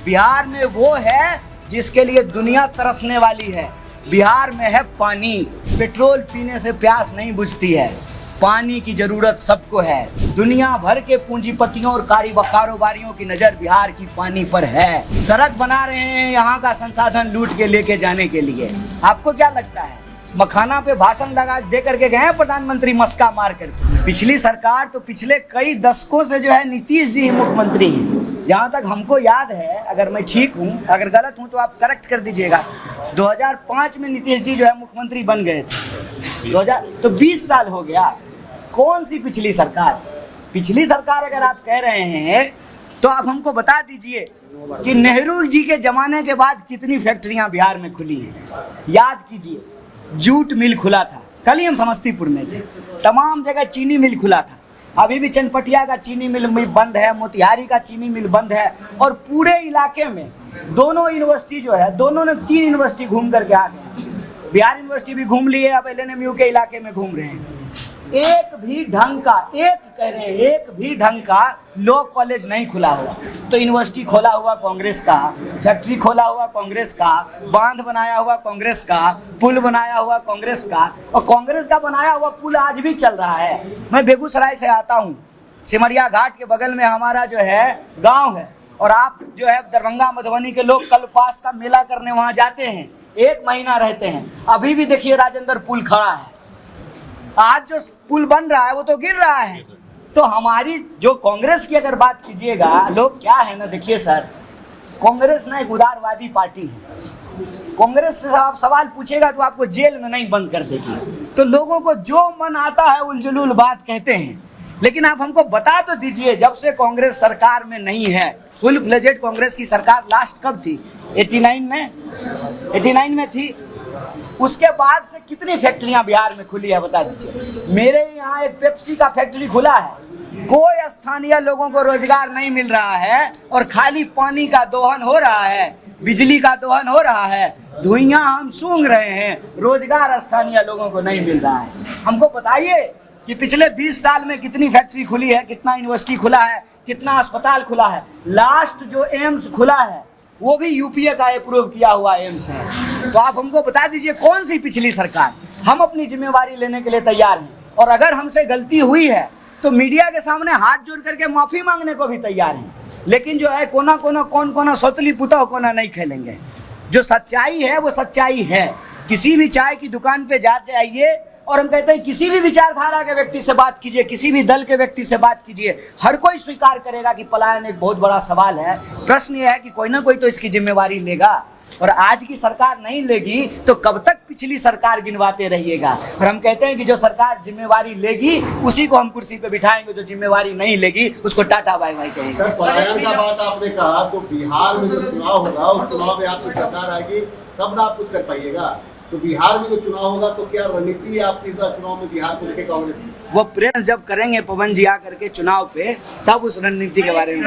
बिहार में वो है जिसके लिए दुनिया तरसने वाली है। बिहार में है पानी। पेट्रोल पीने से प्यास नहीं बुझती है, पानी की जरूरत सबको है। दुनिया भर के पूंजीपतियों और कारोबारियों की नजर बिहार की पानी पर है। सड़क बना रहे हैं यहाँ का संसाधन लूट के लेके जाने के लिए। आपको क्या लगता है, मखाना पे भाषण लगा दे करके गए हैं प्रधानमंत्री मस्का मार करके? पिछली सरकार तो पिछले कई दशकों से जो है नीतीश जी ही मुख्यमंत्री हैं। जहाँ तक हमको याद है, अगर मैं ठीक हूँ, अगर गलत हूँ तो आप करेक्ट कर दीजिएगा, 2005 में नीतीश जी जो है मुख्यमंत्री बन गए थे। 2000 तो 20 साल हो गया। कौन सी पिछली सरकार? पिछली सरकार अगर आप कह रहे हैं तो आप हमको बता दीजिए कि नेहरू जी के जमाने के बाद कितनी फैक्ट्रियां बिहार में खुली हैं। याद कीजिए, जूट मिल खुला था, कल ही हम समस्तीपुर में थे, तमाम जगह चीनी मिल खुला था। अभी भी चनपटिया का चीनी मिल बंद है, मोतिहारी का चीनी मिल बंद है, और पूरे इलाके में दोनों यूनिवर्सिटी जो है, दोनों ने 3 यूनिवर्सिटी घूम करके आ गए। बिहार यूनिवर्सिटी भी घूम लिए, अब LNMU के इलाके में घूम रहे हैं। एक भी ढंग का लॉ कॉलेज नहीं खुला हुआ। तो यूनिवर्सिटी खोला हुआ कांग्रेस का, फैक्ट्री खोला हुआ कांग्रेस का, बांध बनाया हुआ कांग्रेस का, पुल बनाया हुआ कांग्रेस का, और कांग्रेस का बनाया हुआ पुल आज भी चल रहा है। मैं बेगूसराय से आता हूँ, सिमरिया घाट के बगल में हमारा जो है गाँव है, और आप जो है दरभंगा मधुबनी के लोग कल्पास का मेला करने वहाँ जाते हैं, 1 महीना रहते हैं। अभी भी देखिए राजेंद्र पुल खड़ा है, आज जो पुल बन रहा है वो तो गिर रहा है। तो हमारी जो कांग्रेस की अगर बात कीजिएगा, लोग क्या है ना, देखिए सर, कांग्रेस ना एक उदारवादी पार्टी है। कांग्रेस से आप सवाल पूछेगा तो आपको जेल में नहीं बंद कर देगी। तो लोगों को जो मन आता है उलझुल बात कहते हैं। लेकिन आप हमको बता तो दीजिए, जब से कांग्रेस सरकार में नहीं है, फुल फ्लेजेड कांग्रेस की सरकार लास्ट कब थी? 89 में थी। उसके बाद से कितनी फैक्ट्रियां बिहार में खुली है बता दीजिए। मेरे यहाँ एक पेप्सी का फैक्ट्री खुला है, कोई स्थानीय लोगों को रोजगार नहीं मिल रहा है, और खाली पानी का दोहन हो रहा है, बिजली का दोहन हो रहा है, धुइयां हम सूंघ रहे हैं, रोजगार स्थानीय लोगों को नहीं मिल रहा है। हमको बताइए कि पिछले 20 साल में कितनी फैक्ट्री खुली है, कितना यूनिवर्सिटी खुला है, कितना अस्पताल खुला है। लास्ट जो एम्स खुला है वो भी यूपीए का अप्रूव किया हुआ एम्स है। तो आप हमको बता दीजिए कौन सी पिछली सरकार? हम अपनी जिम्मेवारी लेने के लिए तैयार हैं, और अगर हमसे गलती हुई है तो मीडिया के सामने हाथ जोड़ करके माफी मांगने को भी तैयार हैं। लेकिन जो है कौन सौतली पुतौ कोना नहीं खेलेंगे। जो सच्चाई है वो सच्चाई है। किसी भी चाय की दुकान पे जा जाइए, और हम कहते हैं किसी भी विचारधारा के व्यक्ति से बात कीजिए, किसी भी दल के व्यक्ति से बात कीजिए, हर कोई स्वीकार करेगा कि पलायन एक बहुत बड़ा सवाल है। प्रश्न यह है कि कोई ना कोई तो इसकी जिम्मेवारी लेगा, और आज की सरकार नहीं लेगी तो कब तक पिछली सरकार गिनवाते रहिएगा। और हम कहते हैं कि जो सरकार जिम्मेवारी लेगी उसी को हम कुर्सी पे बिठाएंगे, जो जिम्मेवारी नहीं लेगी उसको टाटा बाय बाय कहेंगे। पलायन का बात आपने कहा, तो बिहार में जो चुनाव होगा उस चुनाव में आपकी सरकार आएगी तब ना आप कुछ कर पाइएगा। तो बिहार में जो चुनाव होगा तो क्या रणनीति है आपकी इस बार चुनाव में बिहार को लेकर कांग्रेस की? वो प्रेस जब करेंगे पवन जी आकर के चुनाव पे, तब उस रणनीति के बारे में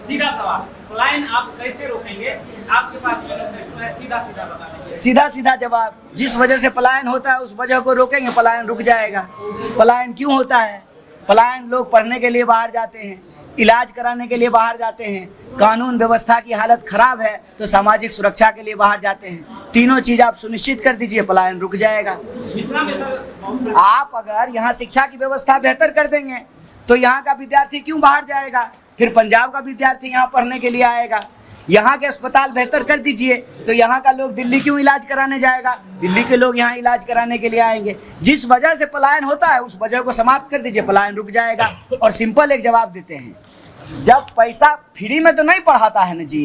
सीधा सवाल, पलायन आप कैसे रोकेंगे? आपके पास सीधा जवाब, जिस वजह से पलायन होता है उस वजह को रोकेंगे, पलायन रुक जाएगा। पलायन क्यों होता है? पलायन लोग पढ़ने के लिए बाहर जाते हैं, इलाज कराने के लिए बाहर जाते हैं, कानून व्यवस्था की हालत खराब है तो सामाजिक सुरक्षा के लिए बाहर जाते हैं। तीनों चीज आप सुनिश्चित कर दीजिए, पलायन रुक जाएगा। आप अगर यहाँ शिक्षा की व्यवस्था बेहतर कर देंगे तो यहाँ का विद्यार्थी क्यों बाहर जाएगा? फिर पंजाब का विद्यार्थी यहाँ पढ़ने के लिए आएगा। यहाँ के अस्पताल बेहतर कर दीजिए तो यहाँ का लोग दिल्ली क्यों इलाज कराने जाएगा? दिल्ली के लोग यहाँ इलाज कराने के लिए आएंगे। जिस वजह से पलायन होता है उस वजह को समाप्त कर दीजिए, पलायन रुक जाएगा। और सिंपल एक जवाब देते हैं, जब पैसा फ्री में तो नहीं पढ़ाता है ना जी।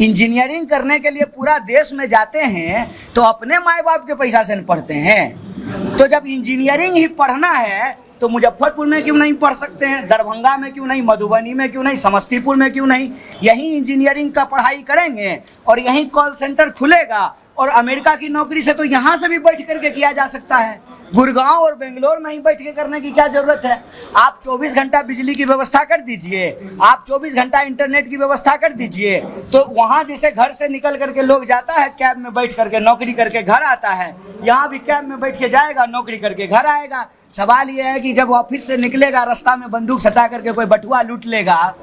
इंजीनियरिंग करने के लिए पूरा देश में जाते हैं तो अपने माए बाप के पैसा से पढ़ते हैं। तो जब इंजीनियरिंग ही पढ़ना है तो मुजफ्फरपुर में क्यों नहीं पढ़ सकते हैं? दरभंगा में क्यों नहीं? मधुबनी में क्यों नहीं? समस्तीपुर में क्यों नहीं? यहीं इंजीनियरिंग का पढ़ाई करेंगे और यहीं कॉल सेंटर खुलेगा, और अमेरिका की नौकरी से तो यहाँ से भी बैठ करके किया जा सकता है। गुड़गांव और बेंगलोर में ही बैठ के करने की क्या जरूरत है? आप 24 घंटा बिजली की व्यवस्था कर दीजिए, आप 24 घंटा इंटरनेट की व्यवस्था कर दीजिए, तो वहाँ जैसे घर से निकल करके लोग जाता है कैब में बैठ करके नौकरी करके घर आता है, यहाँ भी कैब में बैठ के जाएगा, नौकरी करके घर आएगा। सवाल ये है कि जब ऑफिस से निकलेगा रास्ता में बंदूक सटा करके कोई बटुआ लूट लेगा,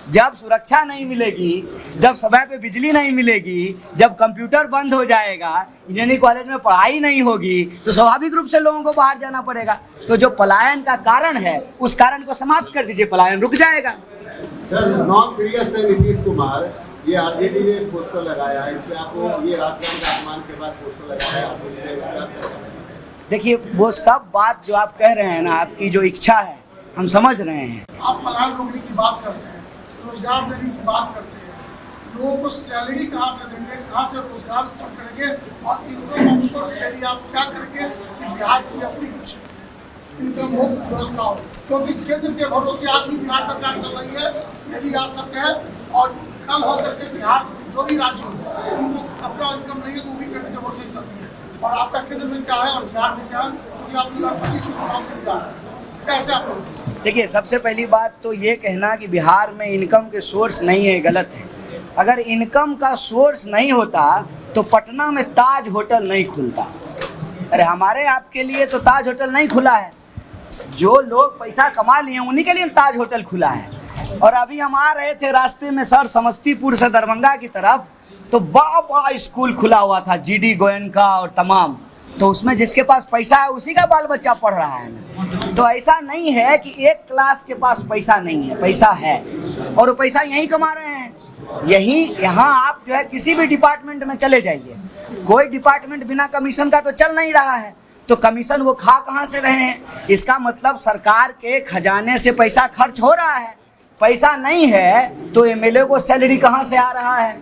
जब सुरक्षा नहीं मिलेगी, जब समय पे बिजली नहीं मिलेगी, जब कंप्यूटर बंद हो जाएगा, इंजीनियरिंग कॉलेज में पढ़ाई नहीं होगी, तो स्वाभाविक रूप से लोगों को बाहर जाना पड़ेगा। तो जो पलायन का कारण है उस कारण को समाप्त कर दीजिए, पलायन रुक जाएगा। सर, नॉन सीरियस है नीतीश कुमार, ये आरजेडी ने पोस्टर लगाया है, इस पे आपको ये राष्ट्रपति का अपमान के बाद पोस्टर लगाया है, देखिए वो सब बात जो आप कह रहे हैं ना, आपकी जो इच्छा है हम समझ रहे हैं। आप पलायन रोकने की बात करते हैं, रोजगार देने की बात करते हैं, लोगों को सैलरी कहाँ से देंगे, कहाँ से रोजगार उत्पन्न करेंगे, और इनकम ऑफ सोर्स के लिए आप क्या करेंगे कि बिहार की अपनी कुछ इनकम हो, व्यवस्था हो, क्योंकि केंद्र के भरोसे आज भी बिहार सरकार चल रही है, ये भी याद सकते हैं। और कल होकर के बिहार जो भी राज्य हो उनको अपना इनकम नहीं है तो वो भी केंद्र के भरोसे चलती है। और आपका केंद्र में क्या है और बिहार में क्या है, क्योंकि आप 2025 के चुनाव के लिए जा रहे हैं, कैसे आप लोग? देखिए सबसे पहली बात तो ये कहना कि बिहार में इनकम के सोर्स नहीं है, गलत है। अगर इनकम का सोर्स नहीं होता तो पटना में ताज होटल नहीं खुलता। अरे हमारे आपके लिए तो ताज होटल नहीं खुला है, जो लोग पैसा कमा लिए हैं उन्हीं के लिए ताज होटल खुला है। और अभी हम आ रहे थे रास्ते में सर समस्तीपुर से दरभंगा की तरफ, तो बड़ा बड़ा स्कूल खुला हुआ था, जीडी गोयनका और तमाम, तो उसमें जिसके पास पैसा है उसी का बाल बच्चा पढ़ रहा है ना। तो ऐसा नहीं है कि एक क्लास के पास पैसा नहीं है, पैसा है और वो पैसा यहीं कमा रहे हैं। यहाँ आप जो है किसी भी डिपार्टमेंट में चले जाइए, कोई डिपार्टमेंट बिना कमीशन का तो चल नहीं रहा है, तो कमीशन वो खा कहाँ से रहे हैं? इसका मतलब सरकार के खजाने से पैसा खर्च हो रहा है। पैसा नहीं है तो एमएलए को सैलरी कहाँ से आ रहा है?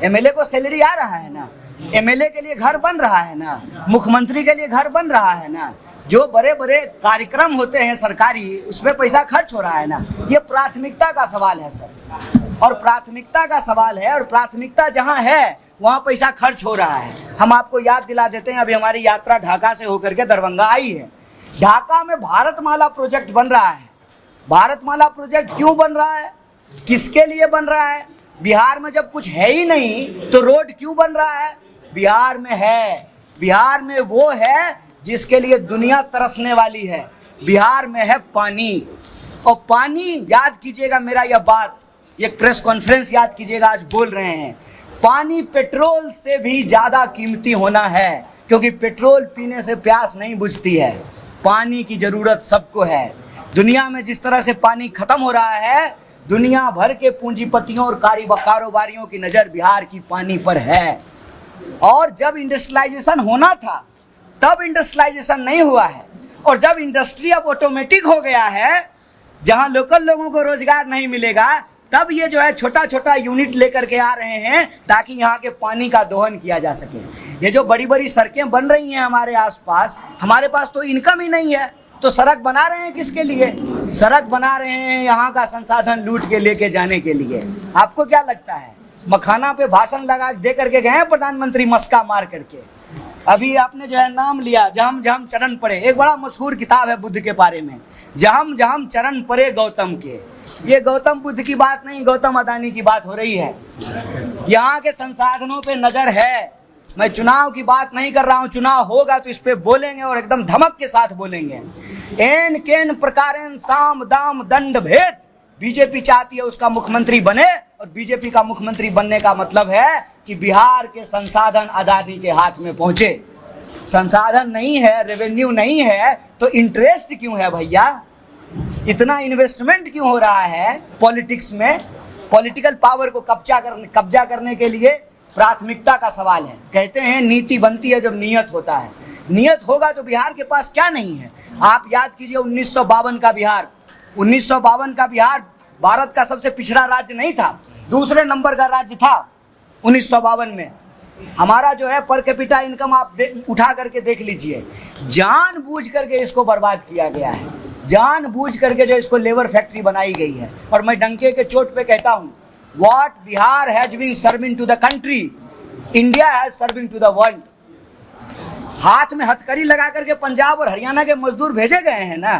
एमएलए को सैलरी आ रहा है ना, एमएलए के लिए घर बन रहा है ना, मुख्यमंत्री के लिए घर बन रहा है ना, जो बड़े बड़े कार्यक्रम होते हैं सरकारी उसमें पैसा खर्च हो रहा है ना। ये प्राथमिकता का सवाल है सर, और प्राथमिकता का सवाल है, और प्राथमिकता जहाँ है वहाँ पैसा खर्च हो रहा है। हम आपको याद दिला देते हैं, अभी हमारी यात्रा ढाका से होकर के दरभंगा आई है। ढाका में भारतमाला प्रोजेक्ट बन रहा है। भारतमाला प्रोजेक्ट क्यों बन रहा है, किसके लिए बन रहा है? बिहार में जब कुछ है ही नहीं तो रोड क्यों बन रहा है? बिहार में है, बिहार में वो है जिसके लिए दुनिया तरसने वाली है। बिहार में है पानी, और पानी याद कीजिएगा मेरा यह बात, ये प्रेस कॉन्फ्रेंस याद कीजिएगा, आज बोल रहे हैं पानी पेट्रोल से भी ज़्यादा कीमती होना है, क्योंकि पेट्रोल पीने से प्यास नहीं बुझती है, पानी की ज़रूरत सबको है। दुनिया में जिस तरह से पानी खत्म हो रहा है, दुनिया भर के पूंजीपतियों और कारोबारियों की नज़र बिहार की पानी पर है। और जब इंडस्ट्रियलाइजेशन होना था तब इंडस्ट्रियलाइजेशन नहीं हुआ है, और जब इंडस्ट्री अब ऑटोमेटिक हो गया है, जहां लोकल लोगों को रोजगार नहीं मिलेगा, तब ये जो है छोटा छोटा यूनिट लेकर के आ रहे हैं ताकि यहाँ के पानी का दोहन किया जा सके। ये जो बड़ी बड़ी सड़कें बन रही हैं हमारे आसपास, हमारे पास तो इनकम ही नहीं है, तो सड़क बना रहे हैं किसके लिए? सड़क बना रहे हैं यहाँ का संसाधन लूट के लेके जाने के लिए। आपको क्या लगता है मखाना पे भाषण लगा दे करके गए हैं प्रधानमंत्री मस्का मार करके? अभी आपने जो है नाम लिया, जहम जहम चरण पड़े, एक बड़ा मशहूर किताब है बुद्ध के बारे में, जहम जहम चरण पड़े गौतम के। ये गौतम बुद्ध की बात नहीं, गौतम अदानी की बात हो रही है। यहाँ के संसाधनों पे नजर है। मैं चुनाव की बात नहीं कर रहा हूँ, चुनाव होगा तो इस पे बोलेंगे और एकदम धमक के साथ बोलेंगे। एन केन प्रकारेण साम दाम दंड भेद बीजेपी चाहती है उसका मुख्यमंत्री बने, और बीजेपी का मुख्यमंत्री बनने का मतलब है कि बिहार के संसाधन अदानी के हाथ में पहुंचे। संसाधन नहीं है, रेवेन्यू नहीं है, तो इंटरेस्ट क्यों है भैया? इतना इन्वेस्टमेंट क्यों हो रहा है पॉलिटिक्स में? पॉलिटिकल पावर को कब्जा करने के लिए प्राथमिकता का सवाल है। कहते हैं नीति बनती है जब नियत होता है। नियत होगा तो बिहार के पास क्या नहीं है? आप याद कीजिए 1952 का बिहार, 1952 का बिहार भारत का सबसे पिछड़ा राज्य नहीं था, दूसरे नंबर का राज्य था 1952 में। हमारा जो है पर कैपिटा इनकम आप उठा करके देख लीजिए। जानबूझ करके इसको बर्बाद किया गया है, जानबूझ करके जो इसको लेबर फैक्ट्री बनाई गई है। और मैं डंके के चोट पे कहता हूँ, what Bihar has been serving to the country, India has serving to the world. हाथ में हथकड़ी लगा करके पंजाब और हरियाणा के मजदूर भेजे गए हैं ना।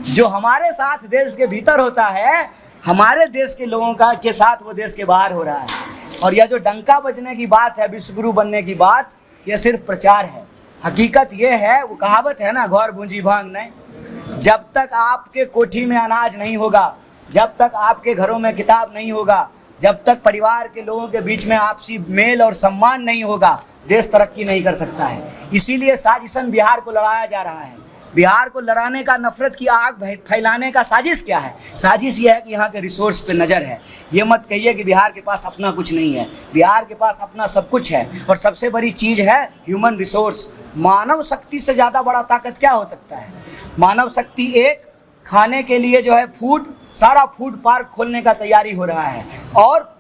जो हमारे साथ देश के भीतर होता है, हमारे देश के लोगों का के साथ वो देश के बाहर हो रहा है। और यह जो डंका बजने की बात है, विश्वगुरु बनने की बात, यह सिर्फ प्रचार है। हकीकत ये है, वो कहावत है ना, घर भूंजी भांग नहीं। जब तक आपके कोठी में अनाज नहीं होगा, जब तक आपके घरों में किताब नहीं होगा, जब तक परिवार के लोगों के बीच में आपसी मेल और सम्मान नहीं होगा, देश तरक्की नहीं कर सकता है। इसीलिए साजिशन बिहार को लड़ाया जा रहा है। बिहार को लड़ाने का, नफरत की आग फैलाने का साजिश क्या है? साजिश ये है कि यहाँ के रिसोर्स पे नज़र है। ये मत कहिए कि बिहार के पास अपना कुछ नहीं है। बिहार के पास अपना सब कुछ है। और सबसे बड़ी चीज़ है ह्यूमन रिसोर्स। मानव शक्ति से ज़्यादा बड़ा ताकत क्या हो सकता है? मानव शक्ति एक, खाने के लिए जो है फूड, सारा फूड पार्क खोलने का तैयारी हो रहा है। और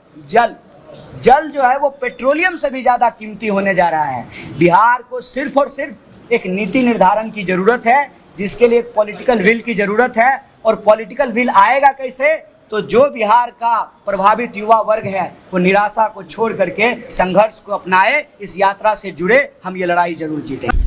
जल जो है वो पेट्रोलियम से भी ज़्यादा कीमती होने जा रहा है। बिहार को सिर्फ और सिर्फ एक नीति निर्धारण की ज़रूरत है, जिसके लिए एक पॉलिटिकल विल की ज़रूरत है। और पॉलिटिकल विल आएगा कैसे? तो जो बिहार का प्रभावित युवा वर्ग है वो निराशा को छोड़ करके संघर्ष को अपनाए, इस यात्रा से जुड़े, हम ये लड़ाई जरूर जीतेंगे।